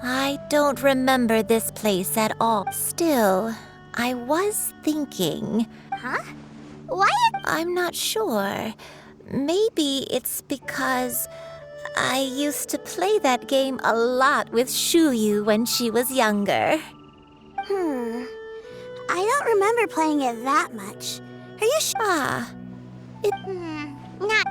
I don't remember this place at all. Still, I was thinking. Huh? Why? I'm not sure. Maybe it's because I used to play that game a lot with Shuyu when she was younger. I don't remember playing it that much. Are you sure? Not.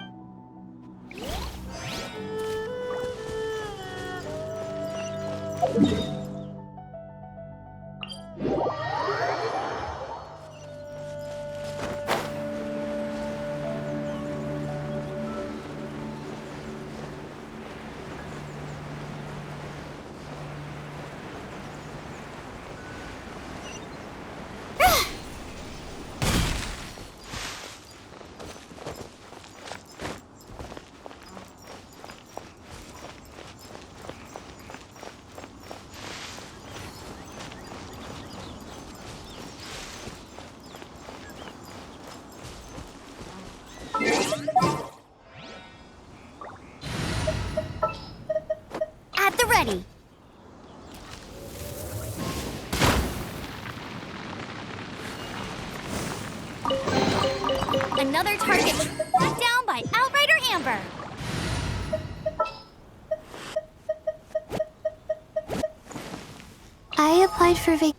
At the ready. Another target brought down by Outrider Amber. I applied for vacation.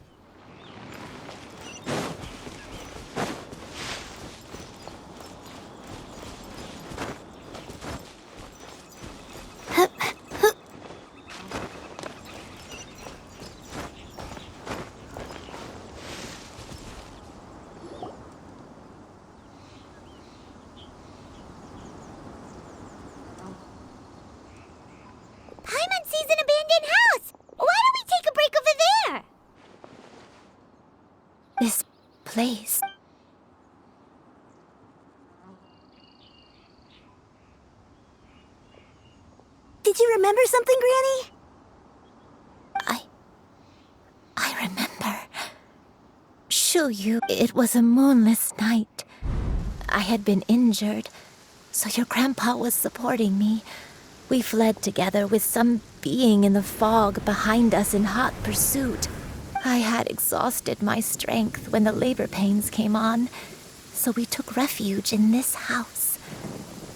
Paimon sees an abandoned house! Why don't we take a break over there? This place. Did you remember something, Granny? I remember. Shuyu, it was a moonless night. I had been injured, so your grandpa was supporting me. We fled together with some being in the fog behind us in hot pursuit. I had exhausted my strength when the labor pains came on, so we took refuge in this house.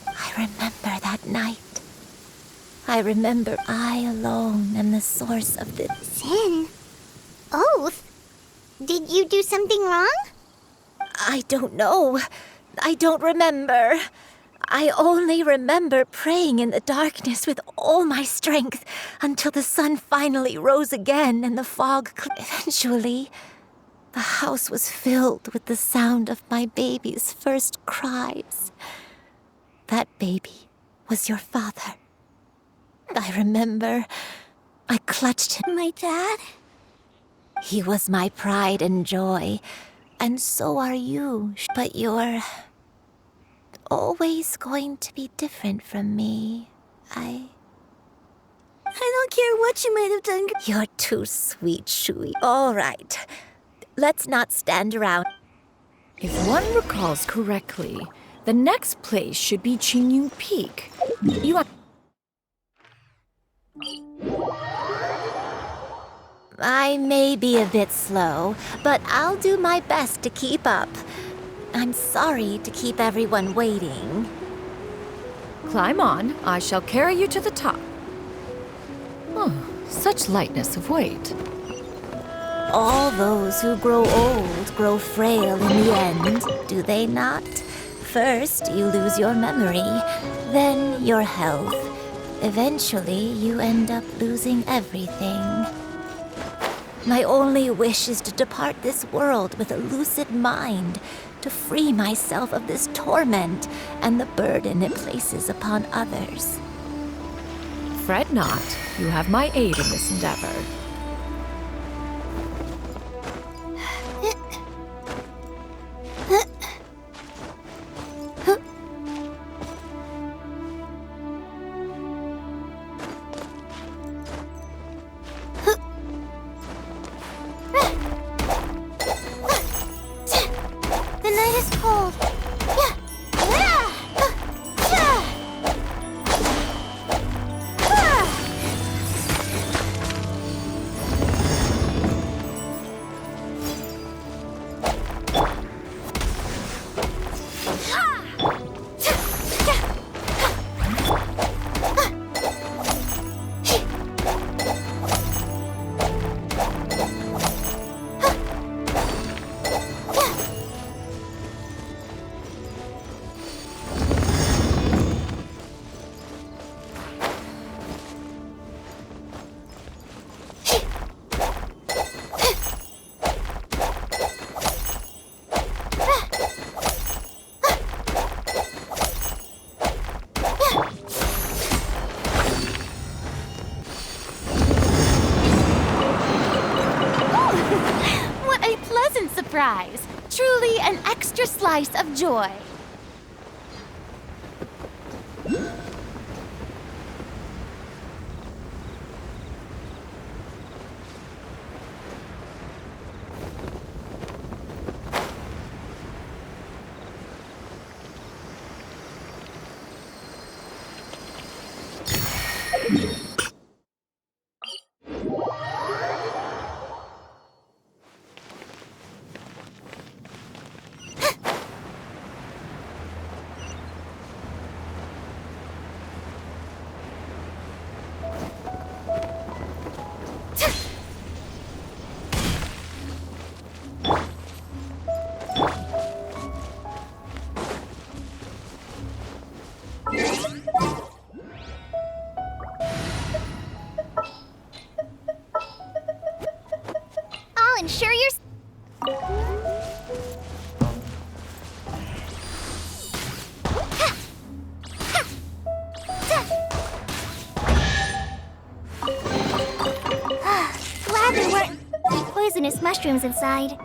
I remember that night. I remember I alone am the source of this. Sin? Oath? Did you do something wrong? I don't know. I don't remember. I only remember praying in the darkness with all my strength until the sun finally rose again and the fog cleared. Eventually, the house was filled with the sound of my baby's first cries. That baby was your father. I remember I clutched him. My dad? He was my pride and joy, and so are you. But you're always going to be different from me. I don't care what you might have done. You're too sweet, Shuyu. All right. Let's not stand around. If one recalls correctly, the next place should be Qingyun Peak. You are... I may be a bit slow, but I'll do my best to keep up. I'm sorry to keep everyone waiting. Climb on. I shall carry you to the top. Oh, such lightness of weight. All those who grow old grow frail in the end, do they not? First, you lose your memory, then your health. Eventually, you end up losing everything. My only wish is to depart this world with a lucid mind, to free myself of this torment and the burden it places upon others. Fret not, you have my aid in this endeavor. The night is cold. What a pleasant surprise! Truly an extra slice of joy. I'll ensure you're... Glad there weren't poisonous mushrooms inside.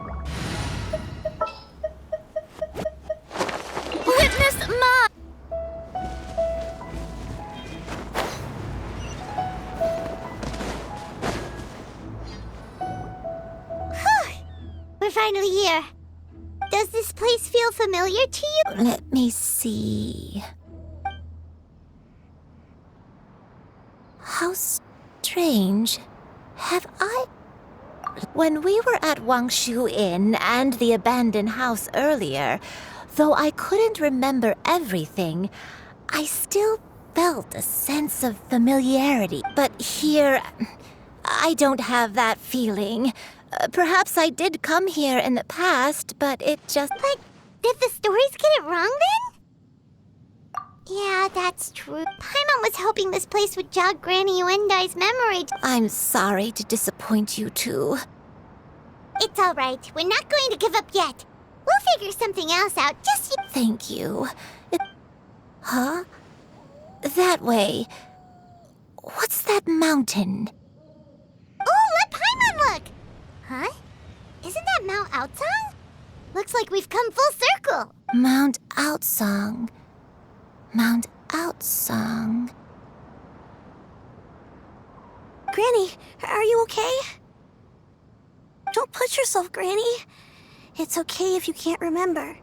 Witness my... We're finally here. Does this place feel familiar to you? Let me see. How strange. Have I... When we were at Wangshu Inn and the abandoned house earlier, though I couldn't remember everything, I still felt a sense of familiarity. But here, I don't have that feeling. Perhaps I did come here in the past, but it just... But did the stories get it wrong then? Yeah, that's true. Paimon was hoping this place would jog Granny Uendai's memory. I'm sorry to disappoint you too. It's all right. We're not going to give up yet. We'll figure something else out. Just you... Thank you. Huh? That way. What's that mountain? Oh, let Paimon look! Huh? Isn't that Mount Outsong? Looks like we've come full circle. Mount Outsong. Mount Outsong. Granny, are you okay? Don't push yourself, Granny. It's okay if you can't remember.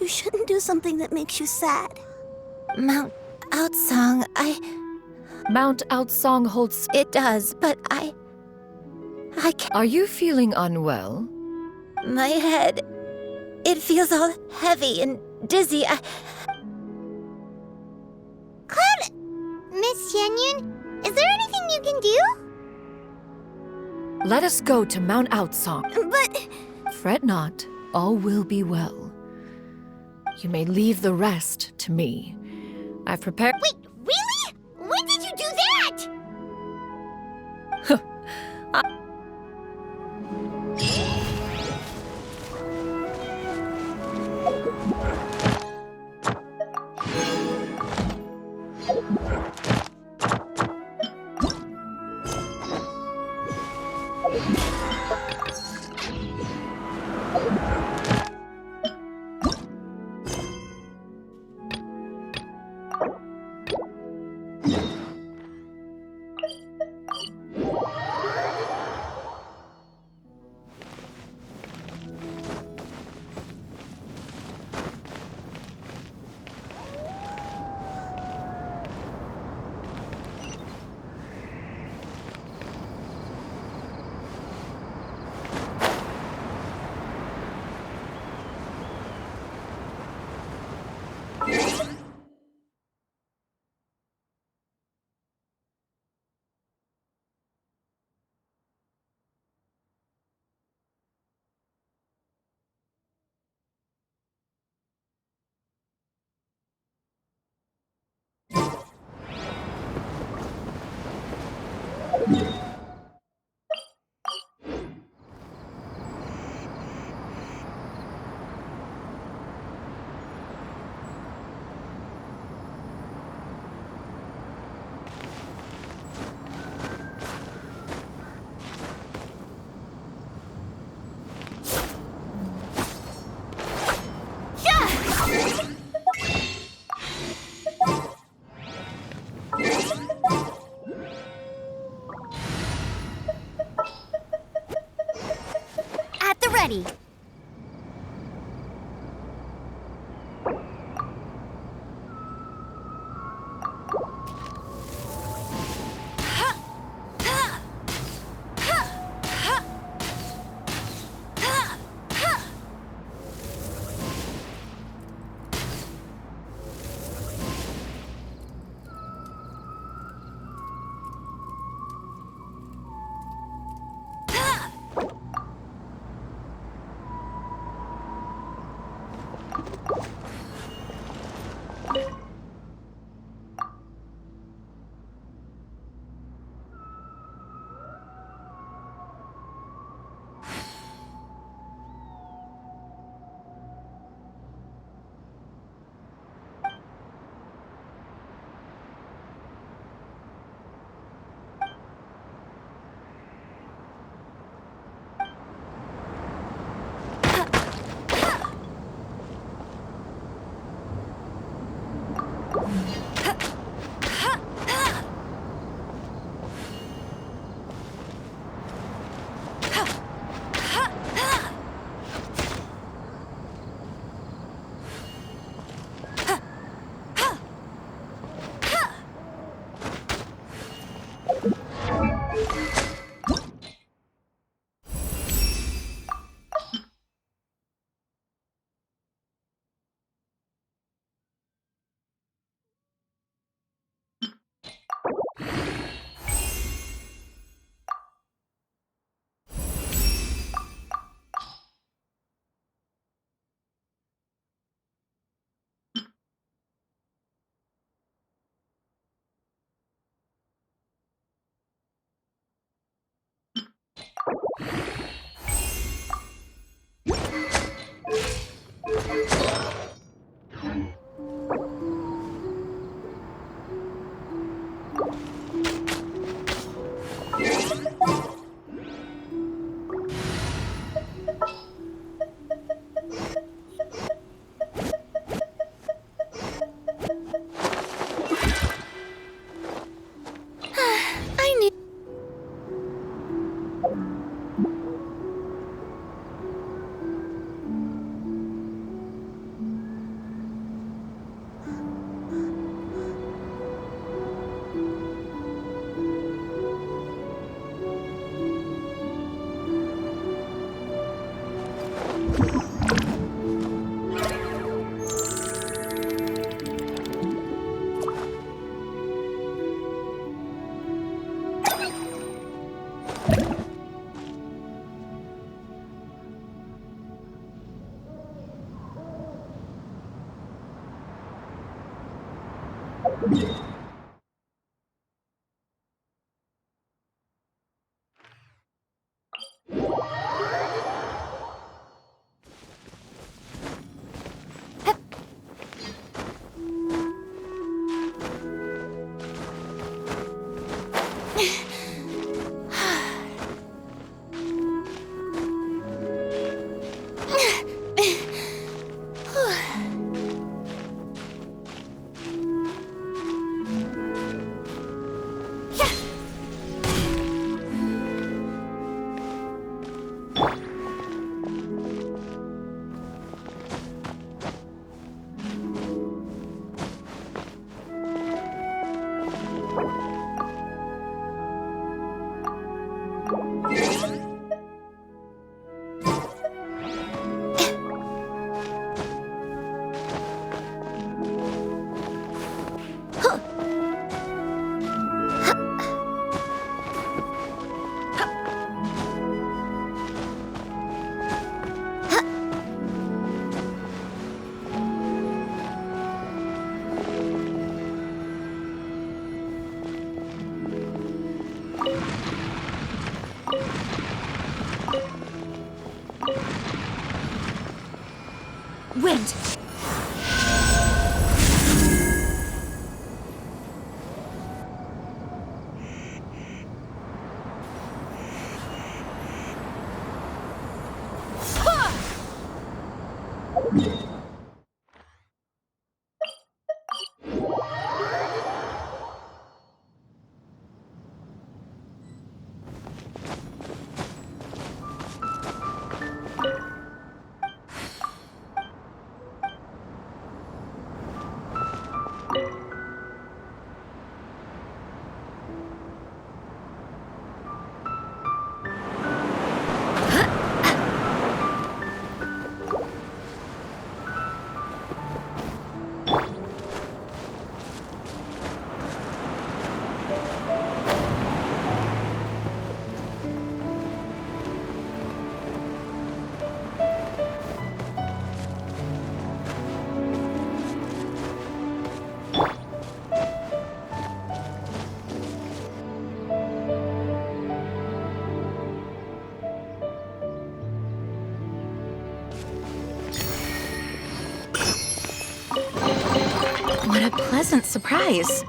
You shouldn't do something that makes you sad. Mount Outsong, Mount Outsong holds... It does, but I can't... Are you feeling unwell? My head... It feels all heavy and dizzy. Cloud... Miss Xianyun, is there anything you can do? Let us go to Mount Outsong. But... Fret not, all will be well. You may leave the rest to me. I've prepared... Wait, really? When did you do that? At the ready. I need. Wind! What a pleasant surprise.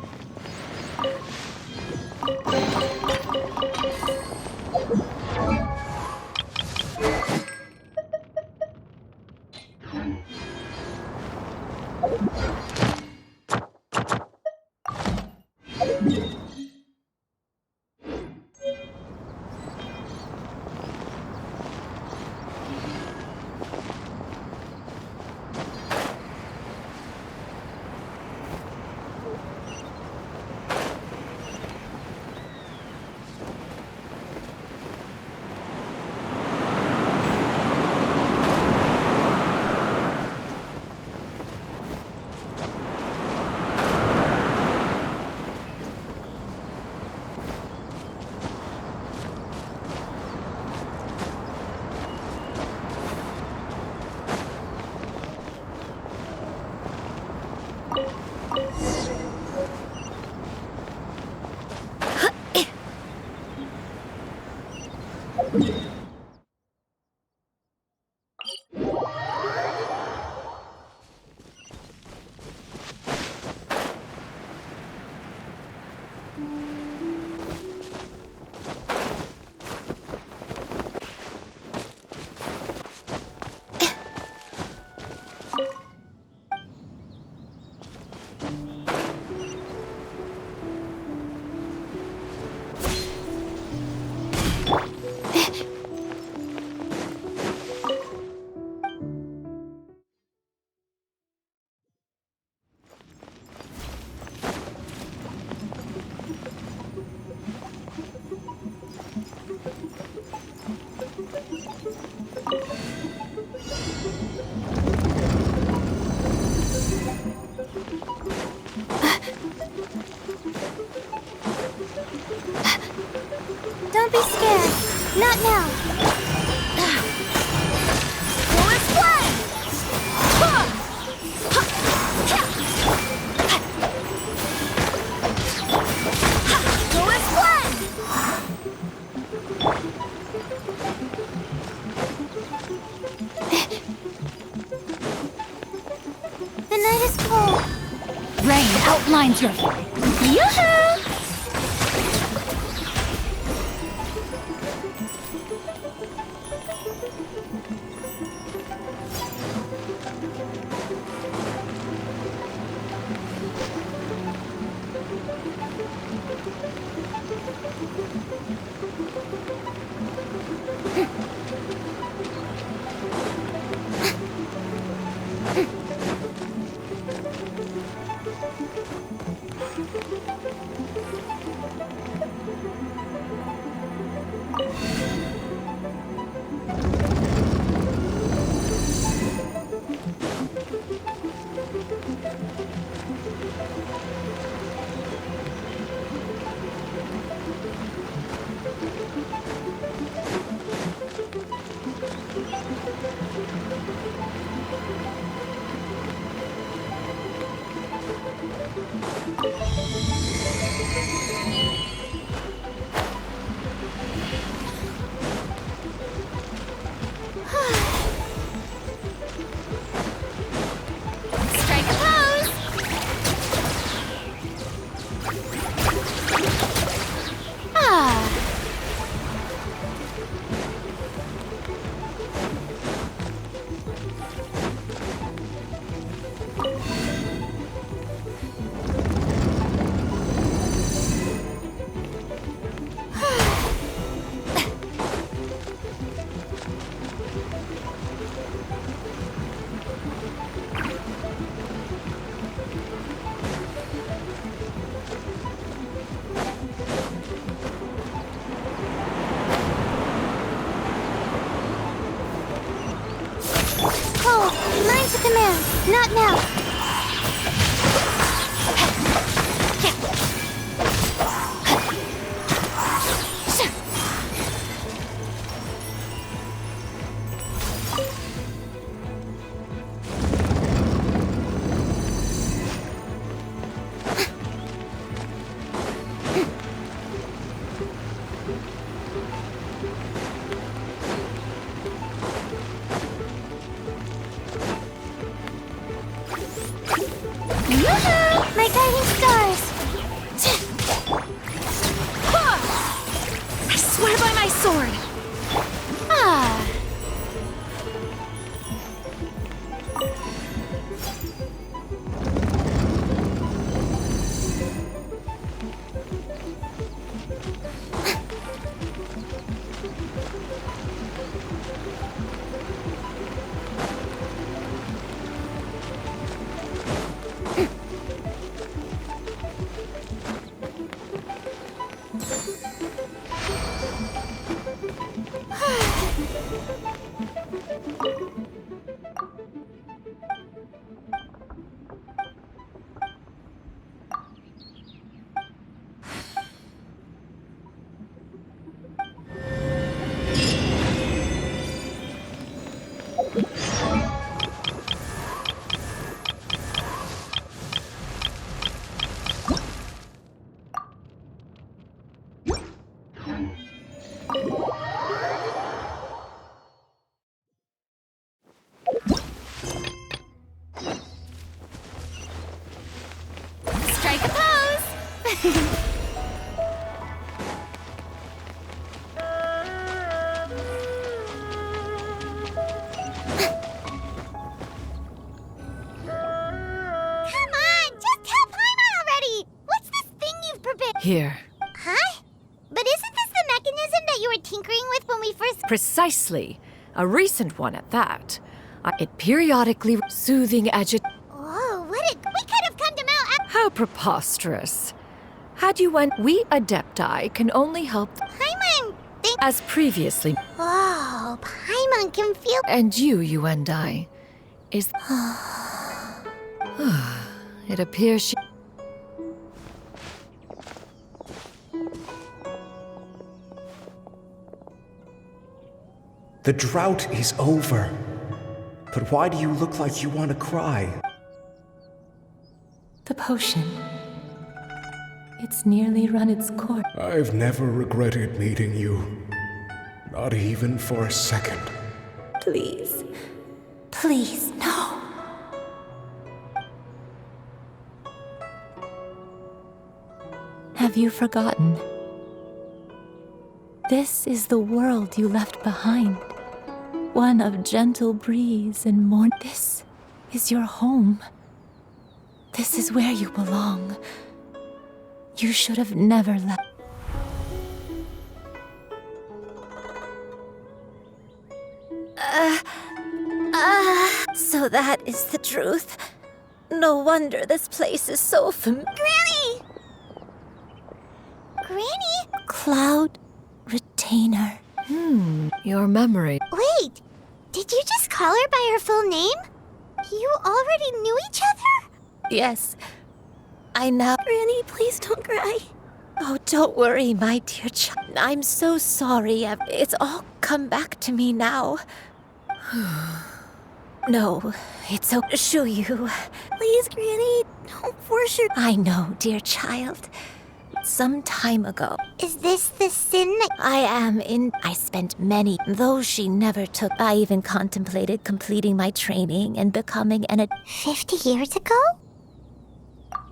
Don't be scared. Not now. Forest Flame! Forest Flame! The night is cold. Rain outlines your... Yoo-hoo! Command, not now. My guiding stars! I swear by my sword! Ah. Strike a pose! Come on, just tell Paimon already! What's this thing you've prepared? Here. Huh? But isn't this the mechanism that you were tinkering with when we first... Precisely. A recent one at that. It periodically soothing Oh, we could have come to Mount... How preposterous. Had you went, we Adepti can only help Paimon think... as previously. Oh, Paimon can feel... And you and I, is... It appears she... The drought is over. But why do you look like you want to cry? The potion. It's nearly run its course. I've never regretted meeting you. Not even for a second. Please. Please, no. Have you forgotten? This is the world you left behind. One of gentle breeze and morn. This is your home. This is where you belong. You should have never left. So that is the truth. No wonder this place is so Granny! Granny? Cloud Retainer. Your memory. Wait, did you just call her by her full name? You already knew each other? Yes, I know. Granny, please don't cry. Oh, don't worry, my dear child. I'm so sorry. It's all come back to me now. No, it's okay. Shuyu. Please, Granny, don't force her. I know, dear child. Some time ago, Is this the sin that... I spent many, though she never took. I even contemplated completing my training and becoming 50 years ago?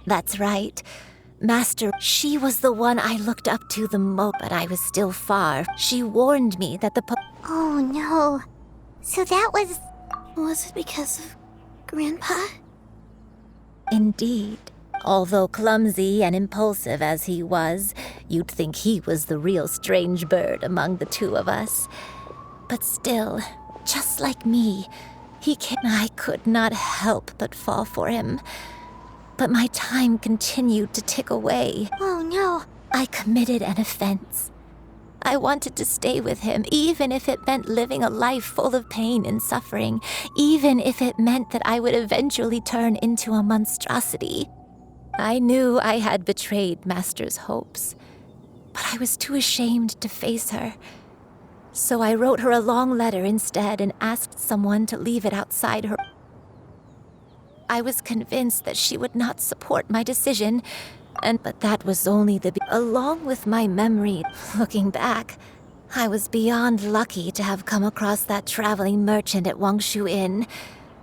That's right. Master, she was the one I looked up to the most, but I was still far. She warned me that Oh, no. So that was... Was it because of Grandpa? Indeed. Although clumsy and impulsive as he was, you'd think he was the real strange bird among the two of us. But still, just like me, I could not help but fall for him. But my time continued to tick away. Oh, no. I committed an offense. I wanted to stay with him, even if it meant living a life full of pain and suffering, even if it meant that I would eventually turn into a monstrosity. I knew I had betrayed Master's hopes, but I was too ashamed to face her. So I wrote her a long letter instead and asked someone to leave it outside her. I was convinced that she would not support my decision, but that was only along with my memory. Looking back, I was beyond lucky to have come across that traveling merchant at Wangshu Inn.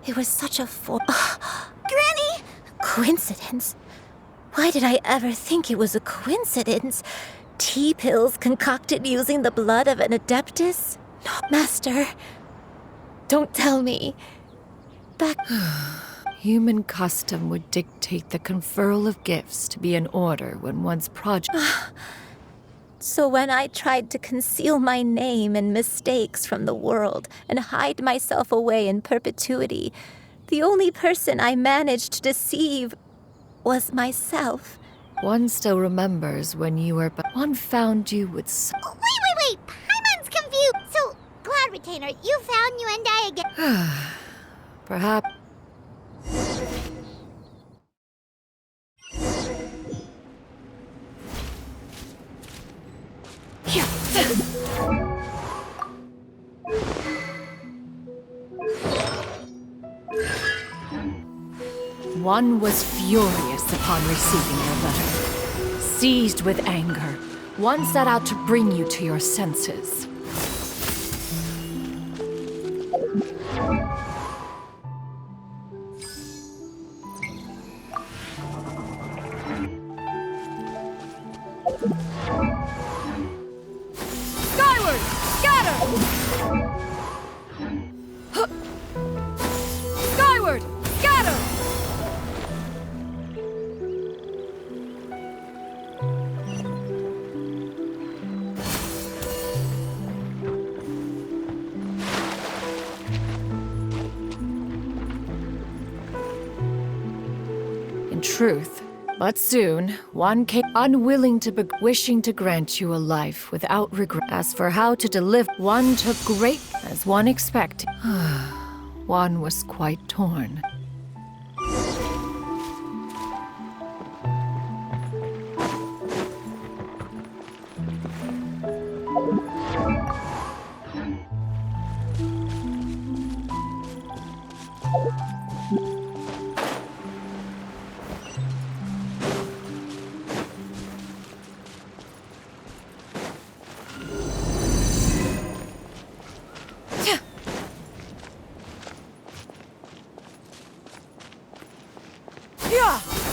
It was such a Granny! coincidence. Why did I ever think it was a coincidence? Tea pills concocted using the blood of an adeptus? No, Master. Don't tell me. Back... Human custom would dictate the conferral of gifts to be in order when one's project... So when I tried to conceal my name and mistakes from the world and hide myself away in perpetuity, the only person I managed to deceive was myself. One still remembers when you were... One found you with... Oh, wait! Paimon's confused! So, Cloud Retainer, you found Yuendai again. Perhaps... One was furious upon receiving your letter. Seized with anger, one set out to bring you to your senses. Skyward! Scatter! Skyward! Scatter! In truth, but soon, one came unwilling to wishing to grant you a life without regret. As for how to deliver, one took great as one expected. One was quite torn.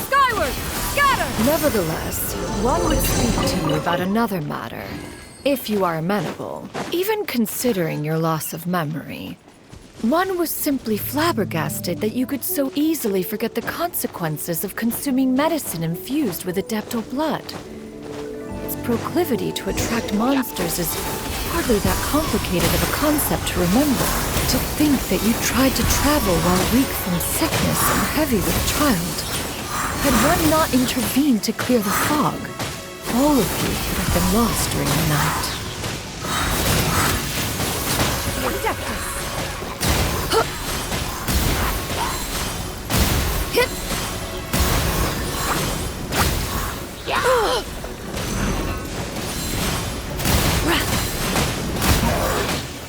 Skyward! Scatter! Nevertheless, one would speak to you about another matter, if you are amenable. Even considering your loss of memory, one was simply flabbergasted that you could so easily forget the consequences of consuming medicine infused with adeptal blood. Its proclivity to attract monsters is hardly that complicated of a concept to remember. To think that you tried to travel while weak from sickness and heavy with child. Had one not intervened to clear the fog, all of you would have been lost during the night. Hit!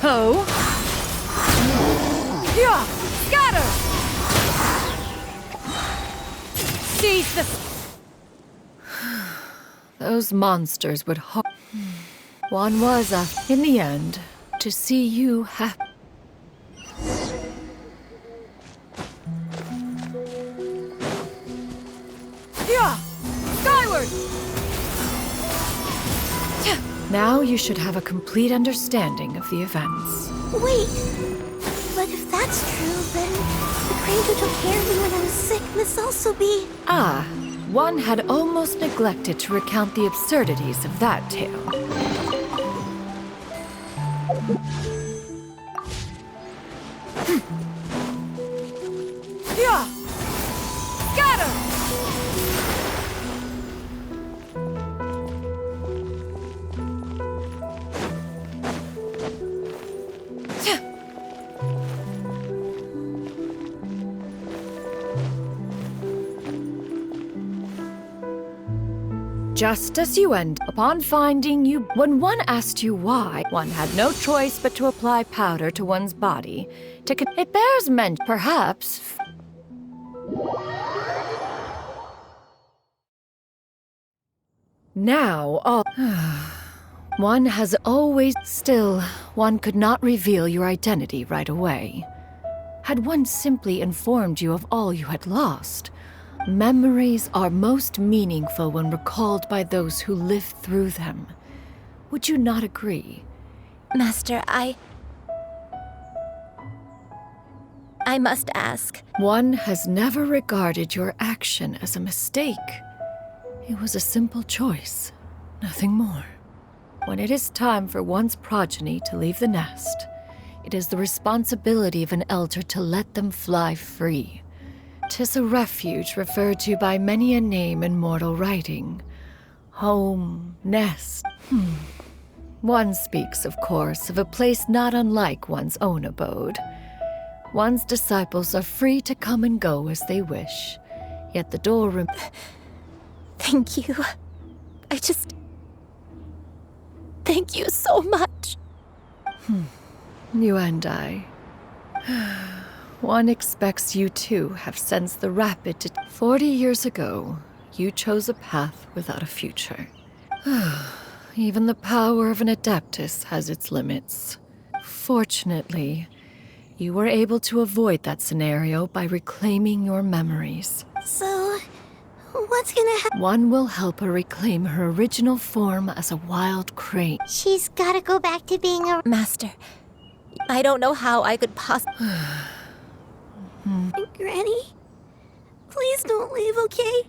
Ho! Yeah! Scatter! Seize the... Those monsters would One was, in the end, to see you happy. Yeah! Skyward! Now you should have a complete understanding of the events. Wait, but if that's true, then the crane who took care of me when I was sick must also be... Ah, one had almost neglected to recount the absurdities of that tale. Yeah! Scatter! just as you end. Upon finding you, when one asked you why, one had no choice but to apply powder to one's body. It bears mention, perhaps. Now, all. One has always. Still, one could not reveal your identity right away. Had one simply informed you of all you had lost, memories are most meaningful when recalled by those who lived through them. Would you not agree? Master, I must ask. One has never regarded your action as a mistake. It was a simple choice, nothing more. When it is time for one's progeny to leave the nest, it is the responsibility of an elder to let them fly free. 'Tis a refuge referred to by many a name in mortal writing. Home, nest. One speaks, of course, of a place not unlike one's own abode. One's disciples are free to come and go as they wish, yet the door Thank you. Thank you so much. You and I. One expects you too have sensed the rapid 40 years ago, you chose a path without a future. Even the power of an Adeptus has its limits. Fortunately, you were able to avoid that scenario by reclaiming your memories. So, what's gonna happen? One will help her reclaim her original form as a wild crane. She's gotta go back to being a... Master, I don't know how I could Granny? Please don't leave, okay?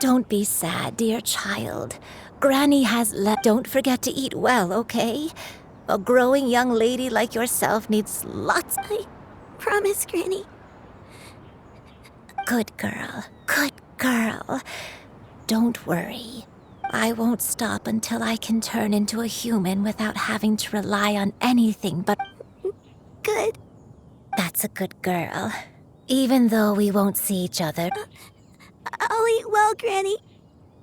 Don't be sad, dear child. Granny has left. Don't forget to eat well, okay? A growing young lady like yourself needs lots. I promise, Granny. Good girl. Good girl. Don't worry. I won't stop until I can turn into a human without having to rely on anything but... Good. That's a good girl. Even though we won't see each other. I'll eat well, Granny.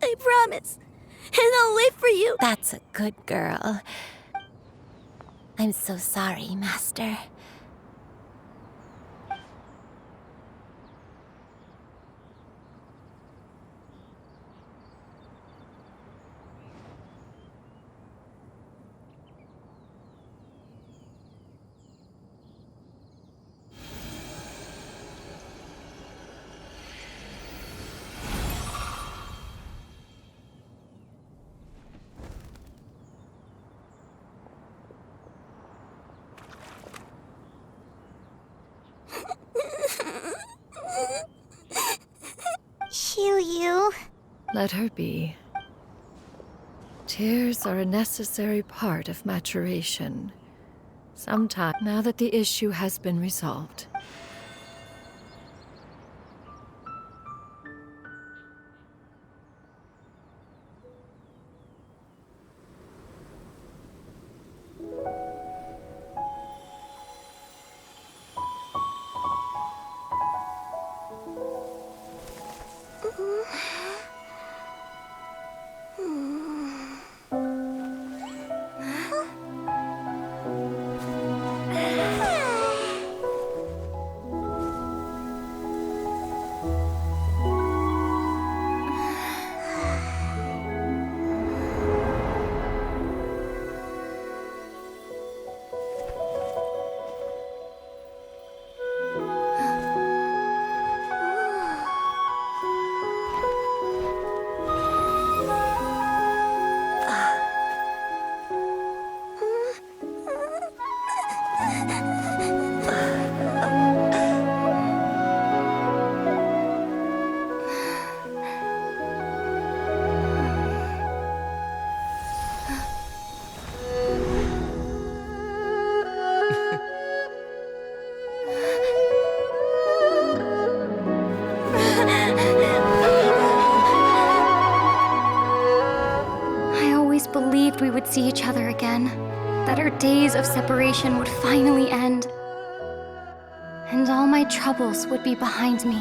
I promise. And I'll wait for you. That's a good girl. I'm so sorry, Master. Shiryu. Let her be. Tears are a necessary part of maturation. Sometime, now that the issue has been resolved. I always believed we would see each other again, that our days of separation would finally end, and all my troubles would be behind me.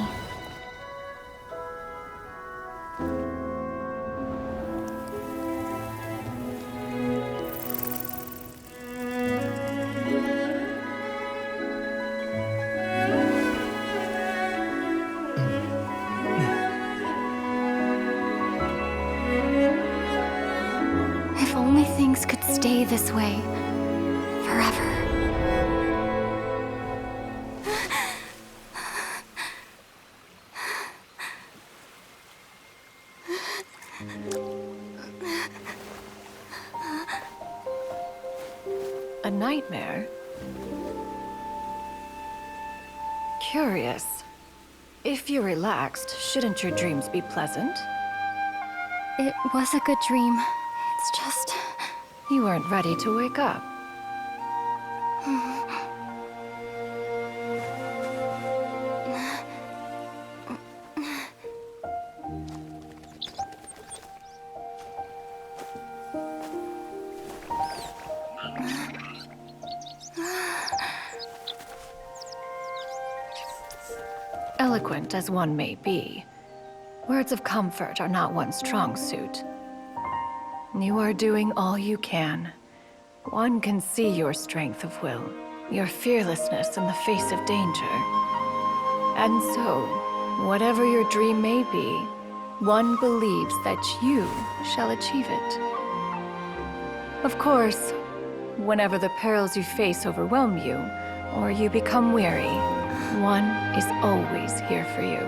nightmare. Curious. If you're relaxed, shouldn't your dreams be pleasant? It was a good dream. It's just... You weren't ready to wake up. Eloquent as one may be, words of comfort are not one's strong suit. You are doing all you can. One can see your strength of will, your fearlessness in the face of danger. And so, whatever your dream may be, one believes that you shall achieve it. Of course, whenever the perils you face overwhelm you, or you become weary, one is always here for you.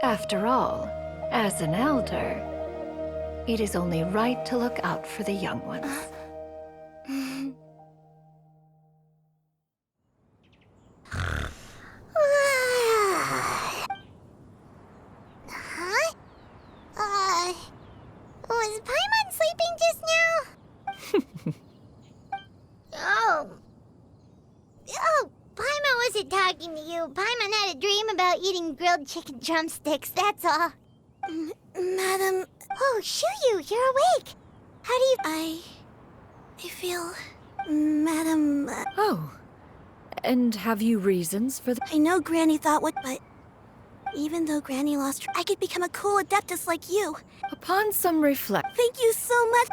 After all, as an elder, it is only right to look out for the young ones. Huh? Was Paimon sleeping just now? Oh, Paimon wasn't talking to you. Paimon had a dream about eating grilled chicken drumsticks, that's all. Madam, Oh, Shuyu, you're awake. How do you... I feel... Madam, Oh, and have you reasons for the... I know Granny thought what, but... Even though Granny lost her, I could become a cool adeptus like you. Upon some reflect... Thank you so much.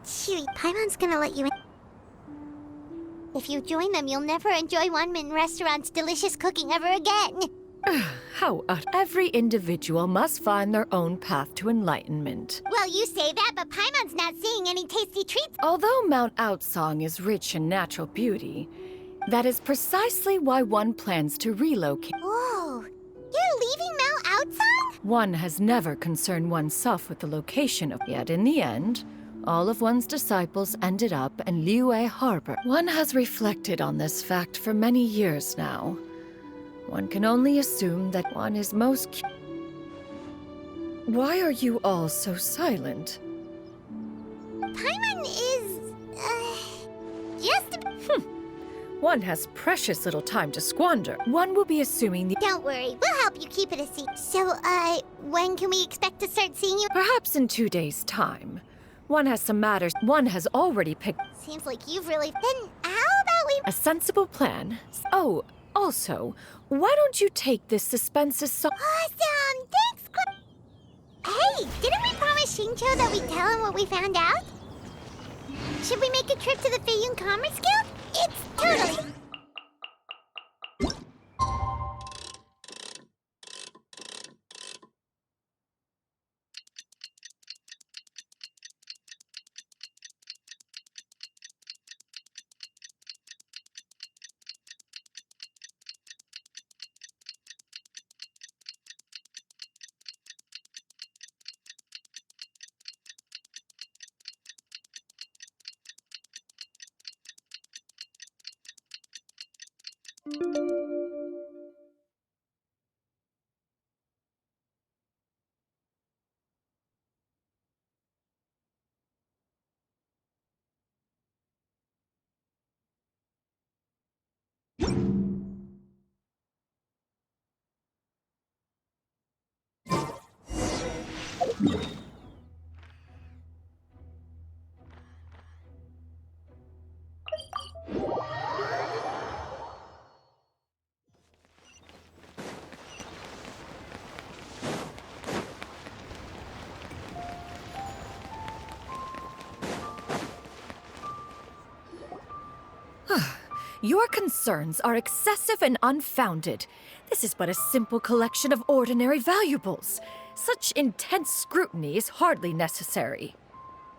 Shuyu, Paimon's gonna let you in. If you join them, you'll never enjoy Wonmin Restaurant's delicious cooking ever again. How every individual must find their own path to enlightenment. Well, you say that, but Paimon's not seeing any tasty treats. Although Mount Outsong is rich in natural beauty, that is precisely why one plans to relocate. Whoa, you're leaving Mount Outsong? One has never concerned oneself with the location of, yet in the end, all of one's disciples ended up in Liyue Harbor. One has reflected on this fact for many years now. One can only assume that one is most Why are you all so silent? Paimon is, just a... One has precious little time to squander. One will be assuming the... Don't worry, we'll help you keep it a secret. So, when can we expect to start seeing you? Perhaps in 2 days' time. One has some matters. One has already picked Seems like you've really... Then how about we... a sensible plan. Oh, also, why don't you take this suspense as so... Awesome! Thanks, Hey, didn't we promise Xingqiu that we'd tell him what we found out? Should we make a trip to the Feiyun Commerce Guild? It's totally... Your concerns are excessive and unfounded. This is but a simple collection of ordinary valuables. Such intense scrutiny is hardly necessary.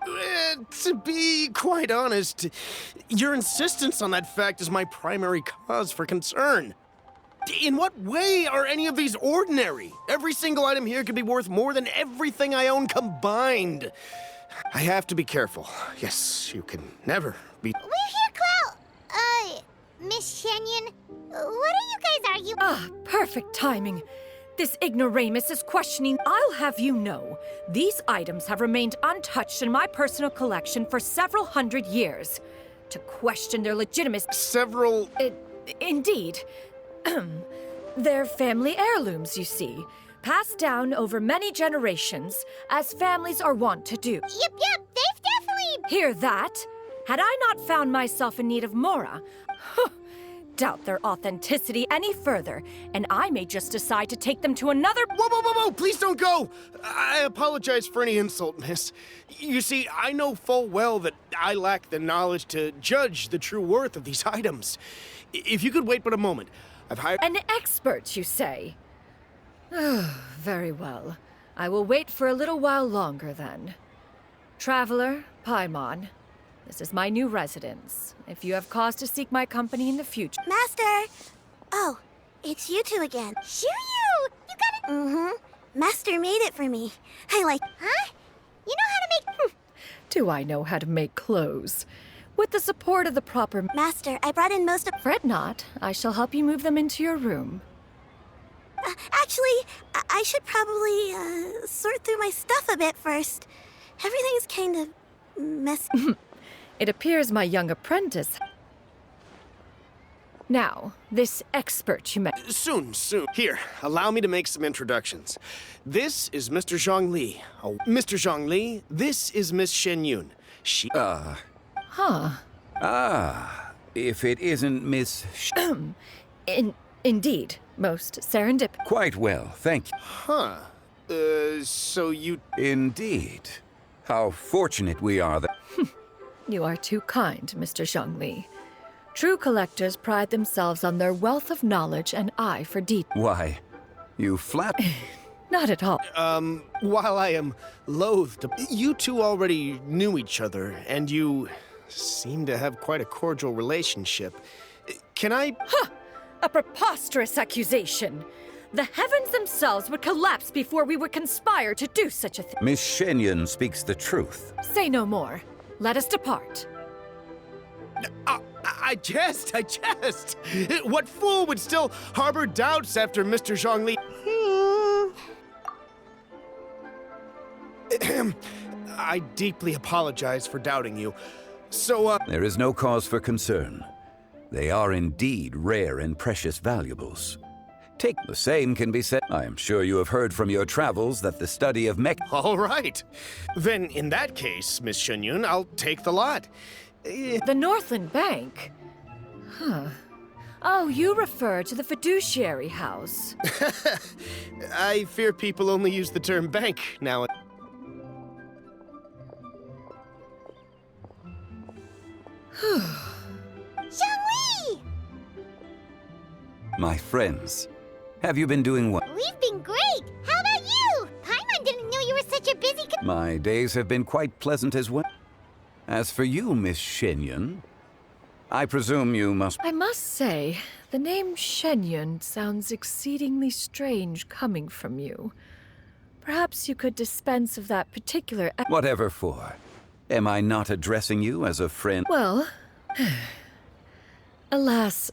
To be quite honest, your insistence on that fact is my primary cause for concern. In what way are any of these ordinary? Every single item here could be worth more than everything I own combined. I have to be careful. Yes, you can never be. We're here, Clow. Miss Shenyan, what are you guys arguing? Ah, perfect timing. This ignoramus is questioning. I'll have you know, these items have remained untouched in my personal collection for several hundred years. To question their legitimacy. Several. Indeed. They're family heirlooms, you see. Passed down over many generations, as families are wont to do. Yep, they've definitely... Hear that? Had I not found myself in need of Mora, doubt their authenticity any further, and I may just decide to take them to another— Whoa! Please don't go! I apologize for any insult, miss. You see, I know full well that I lack the knowledge to judge the true worth of these items. If you could wait but a moment, I've hired— An expert, you say? Very well. I will wait for a little while longer, then. Traveler, Paimon, this is my new residence. If you have cause to seek my company in the future— Master! Oh, it's you two again. Shoo you! You got it! Mm-hmm. Master made it for me. I like... Huh? You know how to make... Do I know how to make clothes? With the support of the proper— Master, I brought in most of... Fret not. I shall help you move them into your room. Actually, I should probably, sort through my stuff a bit first. Everything's kind of messy. It appears my young apprentice— Now, this expert you met— Soon. Here, allow me to make some introductions. This is Mr. Zhongli. Oh, Mr. Zhongli, this is Miss Shenyun. She... If it isn't Miss Indeed, most serendip— Quite well, thank you. Huh. So you... Indeed. How fortunate we are that— You are too kind, Mr. Zhongli. True collectors pride themselves on their wealth of knowledge and eye for detail. Why, you flat— Not at all. While I am loath to... You two already knew each other, and you seem to have quite a cordial relationship. Can I... A preposterous accusation. The heavens themselves would collapse before we would conspire to do such a thing. Miss Shenyun speaks the truth. Say no more. Let us depart. I jest. What fool would still harbor doubts after Mr. Zhongli? I deeply apologize for doubting you. So, There is no cause for concern. They are indeed rare and precious valuables. Take the same can be said— I am sure you have heard from your travels that the study of mech— all right. Then, in that case, Miss Shenyun, I'll take the lot. The Northland Bank? Oh, you refer to the fiduciary house. I fear people only use the term bank now. Zhongli! My friends, have you been doing well? We've been great! How about you? Paimon didn't know you were such a busy... My days have been quite pleasant as well. As for you, Miss Shenyun, I presume you must— I must say, the name Shenyun sounds exceedingly strange coming from you. Perhaps you could dispense of that particular— Whatever for. Am I not addressing you as a friend? Well, alas,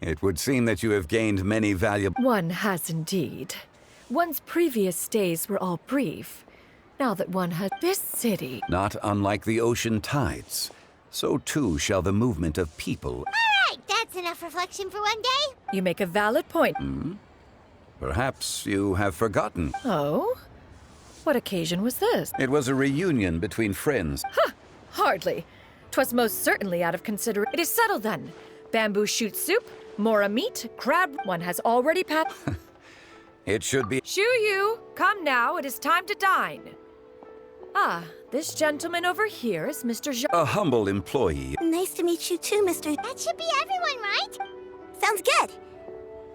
It would seem that you have gained many valuable— One has indeed. One's previous days were all brief. Now that one has— This city— Not unlike the ocean tides, so too shall the movement of people— All right, that's enough reflection for one day. You make a valid point. Perhaps you have forgotten. Oh? What occasion was this? It was a reunion between friends. Hardly. 'Twas most certainly out of consideration. It is settled then. Bamboo shoot soup, mora meat, crab. One has already passed. It should be— Shoo you! Come now, it is time to dine. Ah, this gentleman over here is Mr. a humble employee. Nice to meet you too, Mr. That should be everyone, right? Sounds good.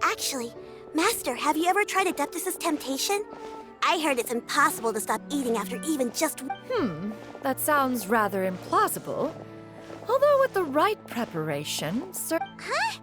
Actually, Master, have you ever tried Adeptus' temptation? I heard it's impossible to stop eating after even just... That sounds rather implausible. Although with the right preparation, Huh?